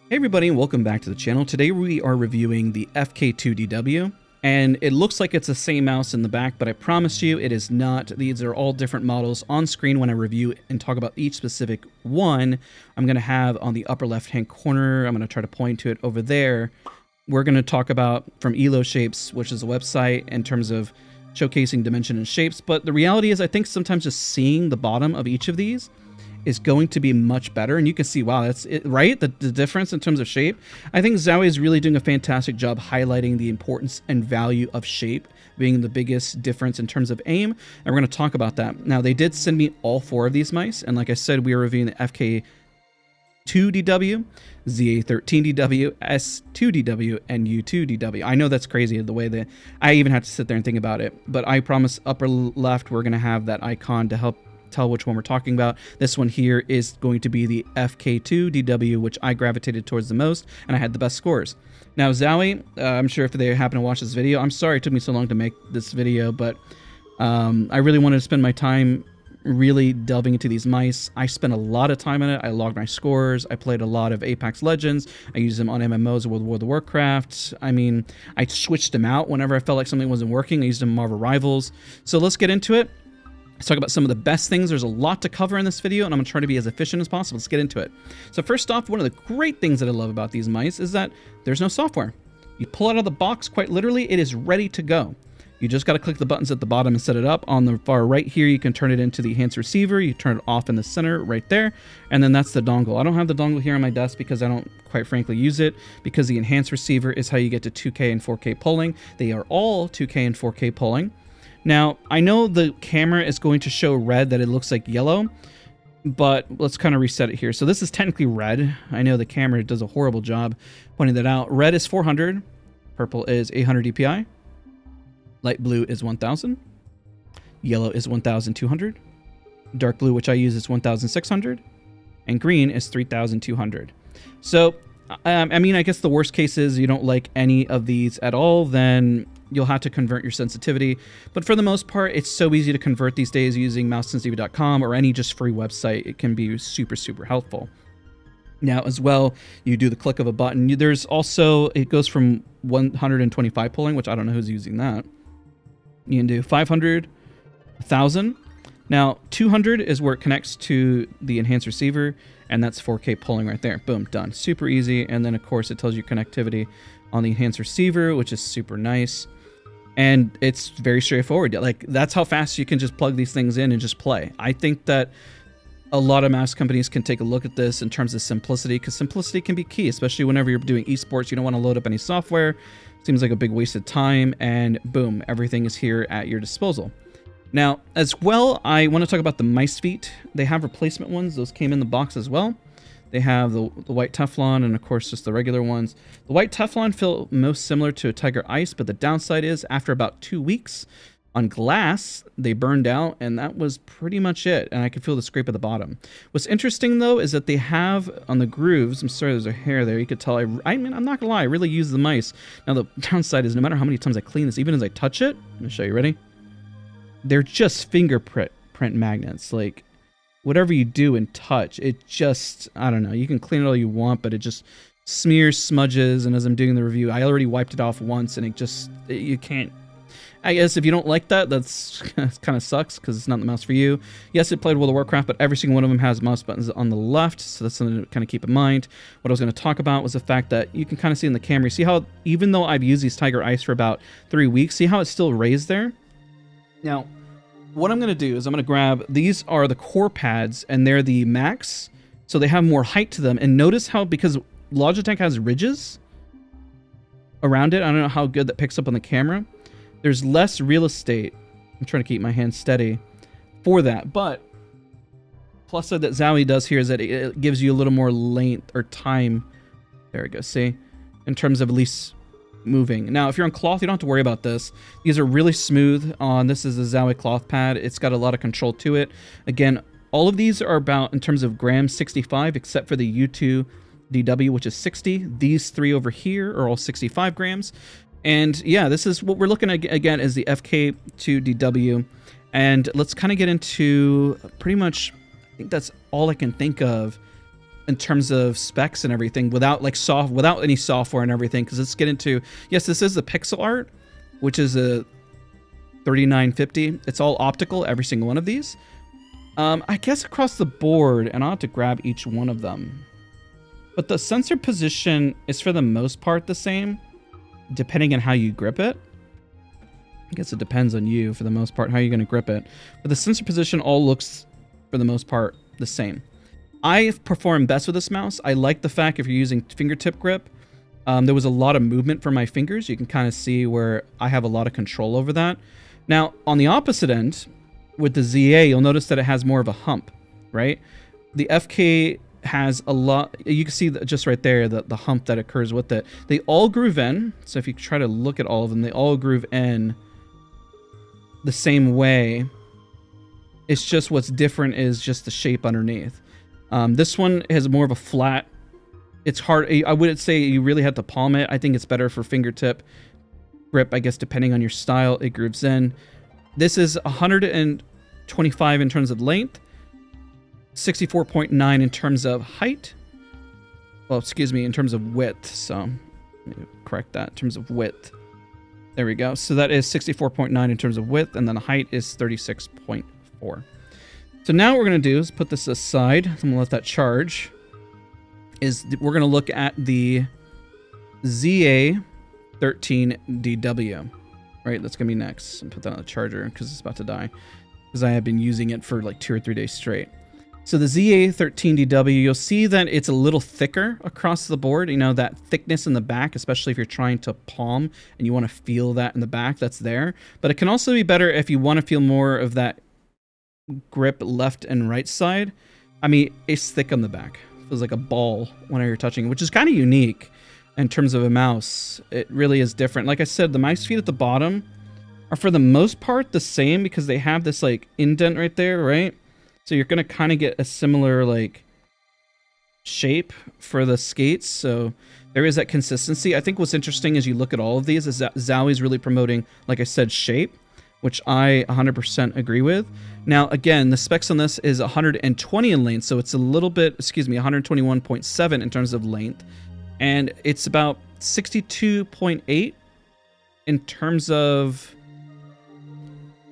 Hey everybody, and welcome back to the channel. Today we are reviewing the FK2DW, and it looks like it's the same mouse in the back, but I promise you it is not. These are all different models. On screen when I review and talk about each specific one, I'm going to have on the upper left hand corner, I'm going to try to point to it over there. We're going to talk about from Elo Shapes, which is a website in terms of showcasing dimension and shapes, but the reality is I think sometimes just seeing the bottom of each of these is going to be much better, and you can see, wow, that's it, right? The difference in terms of shape. I think Zowie is really doing a fantastic job highlighting the importance and value of shape being the biggest difference in terms of aim, and we're going to talk about that. Now, they did send me all four of these mice, and like I said, we are reviewing the FK2DW, ZA13DW, S2DW, and U2DW. I know that's crazy the way that I even have to sit there and think about it, but I promise upper left we're going to have that icon to help tell which one we're talking about. This one here is going to be the FK2DW, which I gravitated towards the most, and I had the best scores. Now, Zowie, I'm sure if they happen to watch this video, I'm sorry it took me so long to make this video, but I really wanted to spend my time really delving into these mice. I spent a lot of time on it. I logged my scores. I played a lot of Apex Legends. I used them on MMOs with World of Warcraft. I mean, I switched them out whenever I felt like something wasn't working. I used them in Marvel Rivals. So let's get into it. Let's talk about some of the best things. There's a lot to cover in this video, and I'm going to try to be as efficient as possible. Let's get into it. So first off, one of the great things that I love about these mice is that there's no software. You pull it out of the box, quite literally, it is ready to go. You just got to click the buttons at the bottom and set it up. On the far right here, you can turn it into the enhanced receiver. You turn it off in the center right there, and then that's the dongle. I don't have the dongle here on my desk because I don't, quite frankly, use it, because the enhanced receiver is how you get to 2K and 4K polling. They are all 2K and 4K polling. Now, I know the camera is going to show red, that it looks like yellow, but let's kind of reset it here. So this is technically red. I know the camera does a horrible job pointing that out. Red is 400, purple is 800 DPI, light blue is 1000, yellow is 1200, dark blue, which I use, is 1600, and green is 3200. So, I mean, I guess the worst case is you don't like any of these at all, then you'll have to convert your sensitivity. But for the most part, it's so easy to convert these days using mousesensitivity.com or any just free website. It can be super, super helpful. Now, as well, you do the click of a button. There's also, it goes from 125 polling, which I don't know who's using that. You can do 500, 1000. Now, 200 is where it connects to the enhanced receiver, and that's 4K polling right there. Boom, done. Super easy. And then, of course, it tells you connectivity on the enhanced receiver, which is super nice. And it's very straightforward. Like, that's how fast you can just plug these things in and just play. I think that a lot of mouse companies can take a look at this in terms of simplicity, because simplicity can be key, especially whenever you're doing esports. You don't want to load up any software. Seems like a big waste of time, and boom, everything is here at your disposal. Now, as well, I want to talk about the Micefeet. They have replacement ones. Those came in the box as well. They have the white Teflon and, of course, just the regular ones. The white Teflon feel most similar to a Tiger Ice, but the downside is after about 2 weeks on glass, they burned out, and that was pretty much it. And I could feel the scrape at the bottom. What's interesting, though, is that they have on the grooves, I'm sorry, there's a hair there. You could tell, I mean, I'm not going to lie, I really use the mice. Now, the downside is no matter how many times I clean this, even as I touch it, let me show you, ready? They're just fingerprint magnets. Like, whatever you do and touch, it just, I don't know, you can clean it all you want, but it just smears, smudges, and as I'm doing the review, I already wiped it off once, and it just, you can't, I guess if you don't like that, that's kind of sucks, because it's not the mouse for you. Yes, it played World of Warcraft, but every single one of them has mouse buttons on the left, so that's something to kind of keep in mind. What I was going to talk about was the fact that you can kind of see in the camera, see how, even though I've used these Tiger Ice for about 3 weeks, see how it's still raised there? Now, what I'm going to do is I'm going to grab, these are the core pads, and they're the max, so they have more height to them. And notice how, because Logitech has ridges around it, I don't know how good that picks up on the camera. There's less real estate. I'm trying to keep my hand steady for that. But plus side that Zowie does here is that it gives you a little more length or time. There we go. See, in terms of at least moving. Now, if you're on cloth, you don't have to worry about this. These are really smooth. This is a Zowie cloth pad. It's got a lot of control to it. Again, all of these are about, in terms of grams, 65, except for the U2DW, which is 60. These three over here are all 65 grams. And yeah, this is what we're looking at again, is the FK2DW. And let's kind of get into pretty much, I think that's all I can think of in terms of specs and everything without like without any software and everything. Because let's get into, yes, this is the pixel art, which is a 3950. It's all optical, every single one of these. I guess across the board, and I'll have to grab each one of them. But the sensor position is for the most part the same, depending on how you grip it. I guess it depends on you for the most part, how you're going to grip it. But the sensor position all looks, for the most part, the same. I perform best with this mouse. I like the fact if you're using fingertip grip, there was a lot of movement for my fingers. You can kind of see where I have a lot of control over that. Now, on the opposite end, with the ZA, you'll notice that it has more of a hump, right? The FK has a lot, you can see that just right there, the hump that occurs with it. They all groove in, so if you try to look at all of them, they all groove in the same way. It's just what's different is just the shape underneath. This one has more of a flat, it's hard, I wouldn't say you really have to palm it. I think it's better for fingertip grip, I guess, depending on your style, it grooves in. This is 125 in terms of length, 64.9 in terms of height. Well, excuse me, in terms of width. So let me correct that in terms of width. There we go. So that is 64.9 in terms of width, and then the height is 36.4. So now what we're going to do is put this aside. I'm going to let that charge. We're going to look at the ZA13DW. Right, that's going to be next. I'll put that on the charger because it's about to die. Because I have been using it for like 2 or 3 days straight. So the ZA13DW, you'll see that it's a little thicker across the board. You know, that thickness in the back, especially if you're trying to palm and you want to feel that in the back, that's there. But it can also be better if you want to feel more of that grip left and right side. I mean, it's thick on the back. It feels like a ball whenever you're touching, which is kind of unique in terms of a mouse. It really is different. Like I said, the Micefeet at the bottom are for the most part the same because they have this like indent right there, right? So you're going to kind of get a similar like shape for the skates. So there is that consistency. I think what's interesting as you look at all of these is that Zowie's really promoting, like I said, shape, which I 100% agree with. Now, again, the specs on this is 120 in length. So it's a little bit, excuse me, 121.7 in terms of length. And it's about 62.8 in terms of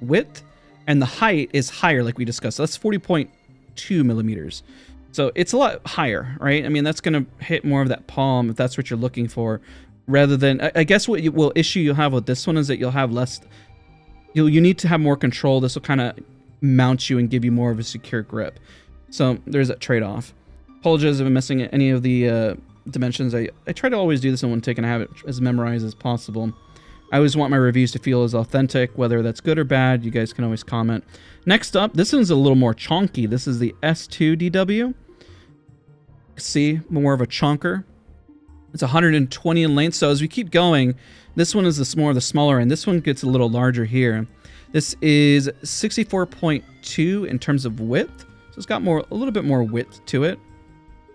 width. And the height is higher, like we discussed. So that's 40.2 millimeters. So it's a lot higher, right? I mean, that's going to hit more of that palm if that's what you're looking for, rather than, I guess what issue you'll have with this one is that you'll have less, you need to have more control. This will kind of mount you and give you more of a secure grip. So there's that trade-off. Apologize if I'm missing any of the dimensions. I try to always do this in one take and have it as memorized as possible. I always want my reviews to feel as authentic, whether that's good or bad. You guys can always comment. Next up, this one's a little more chonky. This is the S2DW. See, more of a chonker. It's 120 in length. So as we keep going, this one is more of the smaller end. This one gets a little larger here. This is 64.2 in terms of width. So it's got a little bit more width to it,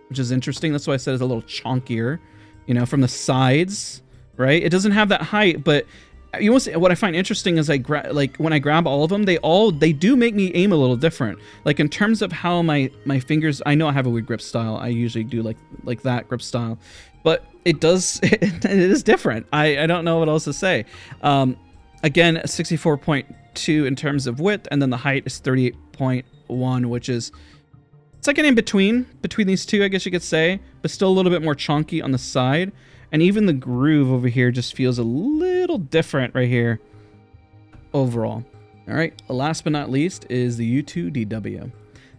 which is interesting. That's why I said it's a little chonkier, you know, from the sides. Right, it doesn't have that height, but you want to see, what I find interesting is when I grab all of them, they do make me aim a little different. Like in terms of how my fingers, I know I have a weird grip style. I usually do like that grip style, but it is different. I don't know what else to say. Again, 64.2 in terms of width, and then the height is 38.1, which is, it's like an in between these two, I guess you could say, but still a little bit more chunky on the side. And even the groove over here just feels a little different right here overall. All right, last but not least is the U2DW.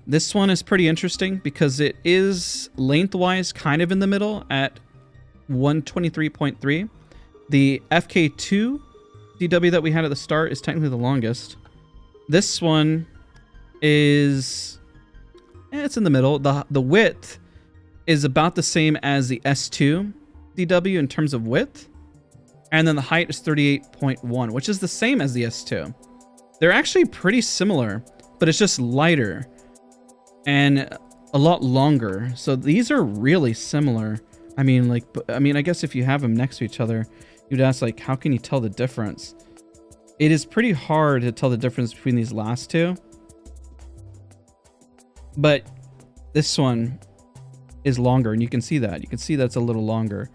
This one is pretty interesting because it is lengthwise kind of in the middle at 123.3. The FK2DW that we had at the start is technically the longest. This one is, it's in the middle. The width is about the same as the S2 DW in terms of width, and then the height is 38.1, which is the same as the S2. They're actually pretty similar, but it's just lighter and a lot longer. So these are really similar. I mean, I guess if you have them next to each other, you'd ask, like, how can you tell the difference? It is pretty hard to tell the difference between these last two. But this one is longer, and you can see that. You can see that's a little longer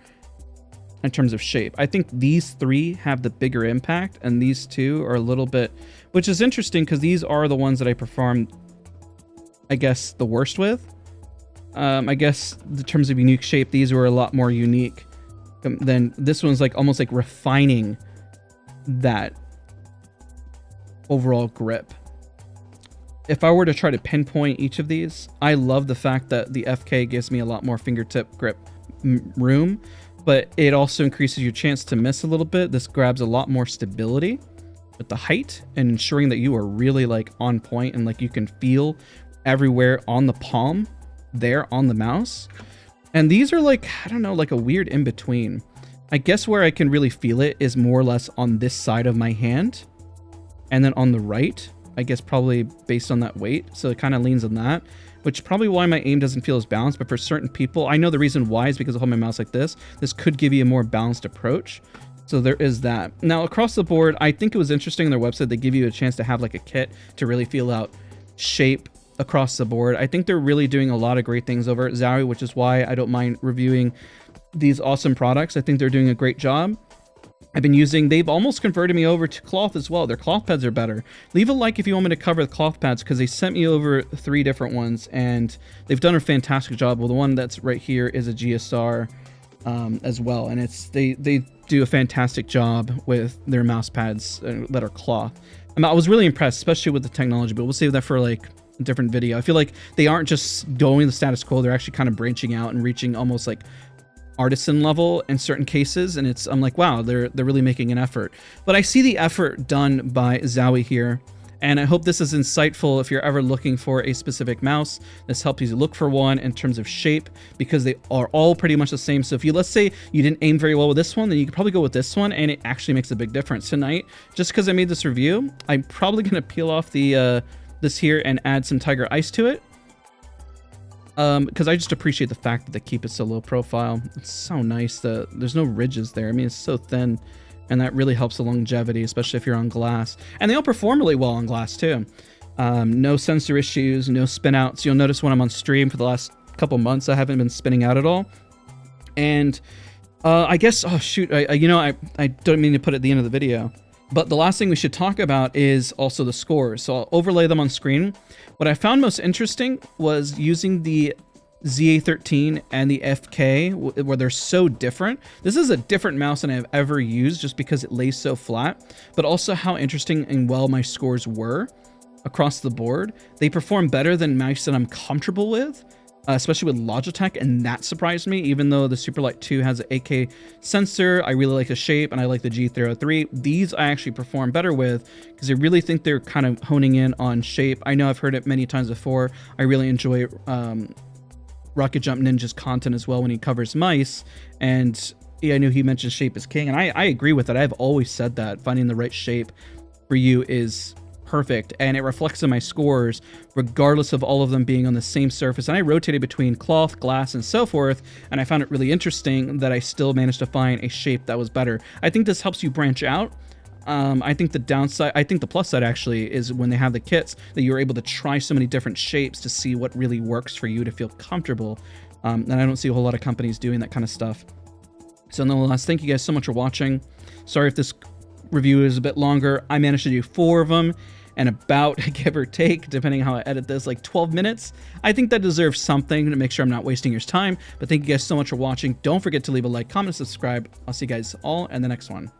in terms of shape. I think these three have the bigger impact, and these two are a little bit, which is interesting because these are the ones that I performed, I guess, the worst with. I guess in terms of unique shape, these were a lot more unique than this one's like almost like refining that overall grip. If I were to try to pinpoint each of these, I love the fact that the FK gives me a lot more fingertip grip room, but it also increases your chance to miss a little bit. This grabs a lot more stability with the height and ensuring that you are really like on point and like you can feel everywhere on the palm there on the mouse. And these are like, I don't know, like a weird in between. I guess where I can really feel it is more or less on this side of my hand, and then on the right, I guess probably based on that weight. So it kind of leans on that, which is probably why my aim doesn't feel as balanced. But for certain people, I know the reason why is because I hold my mouse like this. This could give you a more balanced approach. So there is that. Now across the board, I think it was interesting on their website. They give you a chance to have like a kit to really feel out shape across the board. I think they're really doing a lot of great things over at Zowie, which is why I don't mind reviewing these awesome products. I think they're doing a great job. I've been using, they've almost converted me over to cloth as well. Their cloth pads are better. Leave a like if you want me to cover the cloth pads, because they sent me over 3 different ones and they've done a fantastic job. Well, the one that's right here is a GSR as well, and it's they do a fantastic job with their mouse pads that are cloth. I was really impressed, especially with the technology, but we'll save that for like a different video. I feel like they aren't just going the status quo, they're actually kind of branching out and reaching almost like artisan level in certain cases, and I'm like, wow, they're really making an effort. But I see the effort done by Zowie here, and I hope this is insightful if you're ever looking for a specific mouse. This helps you look for one in terms of shape, because they are all pretty much the same. So if you, let's say you didn't aim very well with this one, then you could probably go with this one, and it actually makes a big difference. Tonight, just because I made this review, I'm probably gonna peel off the this here and add some Tiger Ice to it, because I just appreciate the fact that they keep it so low profile. It's so nice that there's no ridges there. I mean, it's so thin, and that really helps the longevity, especially if you're on glass. And they all perform really well on glass too. No sensor issues, no spin outs. You'll notice when I'm on stream for the last couple months, I haven't been spinning out at all. And I guess, oh shoot, I don't mean to put it at the end of the video, but the last thing we should talk about is also the scores. So I'll overlay them on screen. What I found most interesting was using the ZA13 and the FK, where they're so different. This is a different mouse than I've ever used, just because it lays so flat, but also how interesting and well my scores were across the board. They perform better than mice that I'm comfortable with, especially with Logitech, and that surprised me. Even though the Superlight 2 has an 8K sensor, I really like the shape, and I like the G303. These I actually perform better with, because I really think they're kind of honing in on shape. I know I've heard it many times before. I really enjoy Rocket Jump Ninja's content as well when he covers mice, and yeah, I knew he mentioned shape is king, and I agree with it. I've always said that finding the right shape for you is perfect, and it reflects in my scores regardless of all of them being on the same surface. And I rotated between cloth, glass, and so forth, and I found it really interesting that I still managed to find a shape that was better. I think this helps you branch out. I think the plus side actually is when they have the kits, that you're able to try so many different shapes to see what really works for you to feel comfortable. And I don't see a whole lot of companies doing that kind of stuff. So nonetheless, thank you guys so much for watching. Sorry if this review is a bit longer. I managed to do 4 of them, and about, give or take, depending how I edit this, like 12 minutes. I think that deserves something to make sure I'm not wasting your time. But thank you guys so much for watching. Don't forget to leave a like, comment, subscribe. I'll see you guys all in the next one.